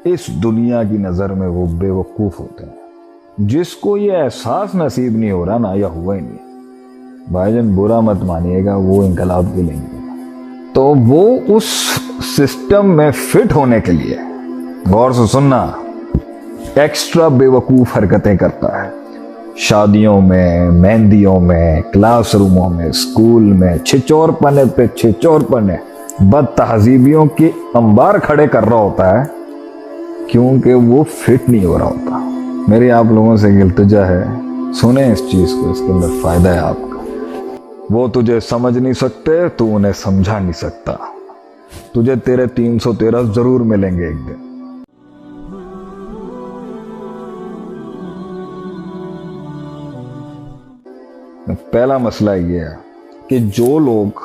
اس دنیا کی نظر میں وہ بے وقوف ہوتے ہیں جس کو یہ احساس نصیب نہیں ہو رہا نا، یا ہوا ہی نہیں۔ بھائی جان برا مت مانیے گا، وہ انقلاب کے لیے نہیں، تو وہ اس سسٹم میں فٹ ہونے کے لیے، غور سے سننا، ایکسٹرا بے وقوف حرکتیں کرتا ہے۔ شادیوں میں، مہندیوں میں، کلاس روموں میں، اسکول میں، چھچور پنے پہ چھچور پنے، بد تہذیبیوں کے انبار کھڑے کر رہا ہوتا ہے، کیونکہ وہ فٹ نہیں ہو رہا ہوتا۔ میری آپ لوگوں سے التجا ہے، سنیں اس چیز کو، اس کے اندر فائدہ ہے آپ کا۔ وہ تجھے سمجھ نہیں سکتے، تو انہیں سمجھا نہیں سکتا۔ تجھے تیرے 313 ضرور ملیں گے ایک دن۔ پہلا مسئلہ یہ ہے کہ جو لوگ،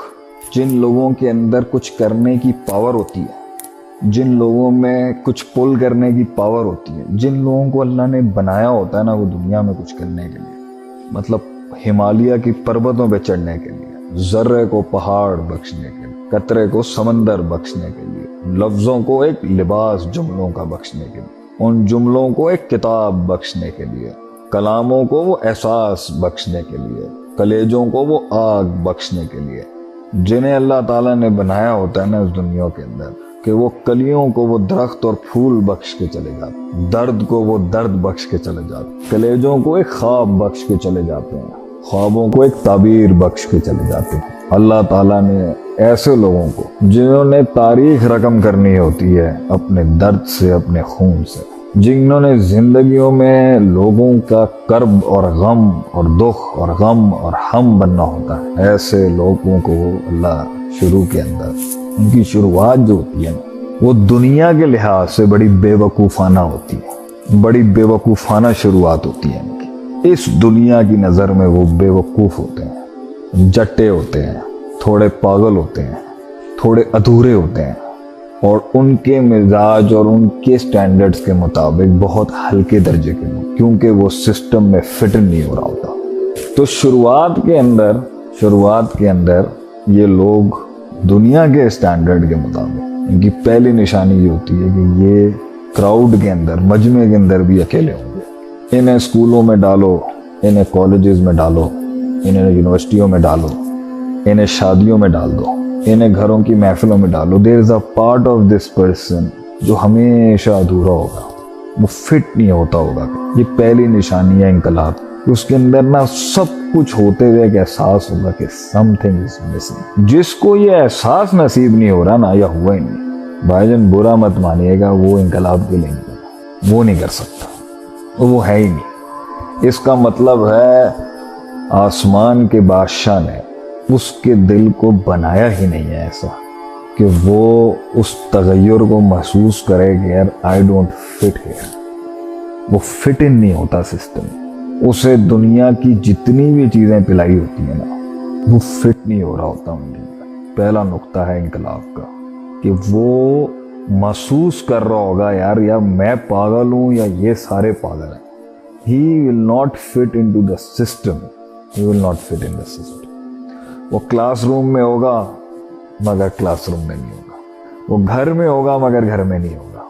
جن لوگوں کے اندر کچھ کرنے کی پاور ہوتی ہے، جن لوگوں میں کچھ پل کرنے کی پاور ہوتی ہے، جن لوگوں کو اللہ نے بنایا ہوتا ہے نا وہ دنیا میں کچھ کرنے کے لیے، مطلب ہمالیہ کی پربتوں پہ چڑھنے کے لیے، ذرے کو پہاڑ بخشنے کے لیے، قطرے کو سمندر بخشنے کے لیے، لفظوں کو ایک لباس جملوں کا بخشنے کے لیے، ان جملوں کو ایک کتاب بخشنے کے لیے، کلاموں کو وہ احساس بخشنے کے لیے، کلیجوں کو وہ آگ بخشنے کے لیے، جنہیں اللہ تعالیٰ نے بنایا ہوتا ہے نا اس دنیا کے اندر، کہ وہ کلیوں کو وہ درخت اور پھول بخش کے چلے جاتے، درد کو وہ درد بخش کے چلے جاتے، کلیجوں کو ایک خواب بخش کے چلے جاتے ہیں، خوابوں کو ایک تعبیر بخش کے چلے جاتے ہیں۔ اللہ تعالیٰ نے ایسے لوگوں کو، جنہوں نے تاریخ رقم کرنی ہوتی ہے اپنے درد سے، اپنے خون سے، جنہوں نے زندگیوں میں لوگوں کا کرب اور غم اور دکھ اور غم اور ہم بننا ہوتا ہے، ایسے لوگوں کو اللہ شروع کے اندر، ان کی شروعات جو ہوتی ہے وہ دنیا کے لحاظ سے بڑی بے وقوفانہ ہوتی ہے، بڑی بے وقوفانہ شروعات ہوتی ہے ان کی۔ اس دنیا کی نظر میں وہ بے وقوف ہوتے ہیں، جٹے ہوتے ہیں، تھوڑے پاگل ہوتے ہیں، تھوڑے ادھورے ہوتے ہیں، اور ان کے مزاج اور ان کے سٹینڈرڈز کے مطابق بہت ہلکے درجے کے لوگ، کیونکہ وہ سسٹم میں فٹ نہیں ہو رہا ہوتا۔ تو شروعات کے اندر یہ لوگ دنیا کے سٹینڈرڈ کے مطابق، ان کی پہلی نشانی یہ ہوتی ہے کہ یہ کراؤڈ کے اندر، مجمع کے اندر بھی اکیلے ہوں گے۔ انہیں اسکولوں میں ڈالو، انہیں کالجز میں ڈالو، انہیں یونیورسٹیوں میں ڈالو، انہیں شادیوں میں ڈال دو، انہیں گھروں کی محفلوں میں ڈالو، there is a part of this person جو ہمیشہ ادھورا ہوگا، وہ فٹ نہیں ہوتا ہوگا۔ یہ پہلی نشانی ہے انقلاب، اس کے اندر نا سب کچھ ہوتے ہوئے ایک احساس ہوگا کہ سم تھنگ از مسنگ۔ جس کو یہ احساس نصیب نہیں ہو رہا نا، یا ہوا ہی نہیں، بھائی جان برا مت مانیے گا، وہ انقلاب کے لیے نہیں، وہ نہیں کر سکتا، وہ ہے ہی نہیں۔ اس کا مطلب ہے آسمان کے بادشاہ نے اس کے دل کو بنایا ہی نہیں ہے ایسا کہ وہ اس تغیر کو محسوس کرے کہ یار آئی ڈونٹ فٹ ہیئر۔ وہ فٹ ان نہیں ہوتا سسٹم، اسے دنیا کی جتنی بھی چیزیں پلائی ہوتی ہیں نا، وہ فٹ نہیں ہو رہا ہوتا ان کے اندر۔ پہلا نقطہ ہے انقلاب کا کہ وہ محسوس کر رہا ہوگا یار میں پاگل ہوں یا یہ سارے پاگل ہیں۔ He will not fit into the system. He will not fit in the system. وہ کلاس روم میں ہوگا مگر کلاس روم میں نہیں ہوگا، وہ گھر میں ہوگا مگر گھر میں نہیں ہوگا،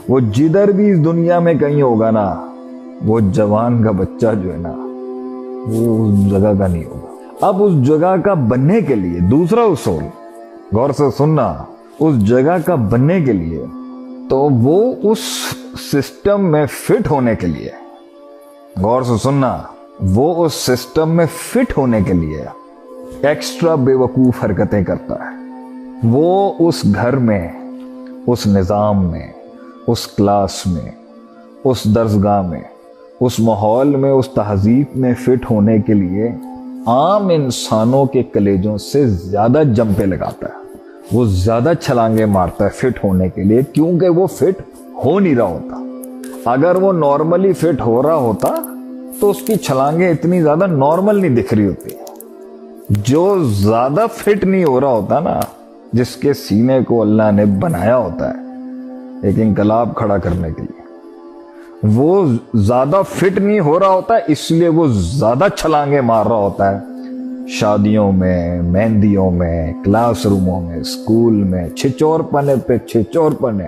وہ جدھر بھی اس دنیا میں کہیں ہوگا نا، وہ جوان کا بچہ جو ہے نا، وہ اس جگہ کا نہیں ہوگا۔ اب اس جگہ کا بننے کے لیے دوسرا اصول، غور سے سننا، اس جگہ کا بننے کے لیے تو وہ اس سسٹم میں فٹ ہونے کے لیے، غور سے سننا، وہ اس سسٹم میں فٹ ہونے کے لیے ایکسٹرا بے وقوف حرکتیں کرتا ہے۔ وہ اس گھر میں، اس نظام میں، اس کلاس میں، اس درسگاہ میں، اس ماحول میں، اس تہذیب میں فٹ ہونے کے لیے عام انسانوں کے کلیجوں سے زیادہ جمپیں لگاتا ہے، وہ زیادہ چھلانگیں مارتا ہے فٹ ہونے کے لیے، کیونکہ وہ فٹ ہو نہیں رہا ہوتا۔ اگر وہ نارملی فٹ ہو رہا ہوتا تو اس کی چھلانگیں اتنی زیادہ نارمل نہیں دکھ رہی ہوتی۔ جو زیادہ فٹ نہیں ہو رہا ہوتا نا، جس کے سینے کو اللہ نے بنایا ہوتا ہے ایک انقلاب کھڑا کرنے کے لیے، وہ زیادہ فٹ نہیں ہو رہا ہوتا، اس لیے وہ زیادہ چھلانگیں مار رہا ہوتا ہے شادیوں میں، مہندیوں میں، کلاس روموں میں، اسکول میں، چھچور پنے پہ چھچور پنے،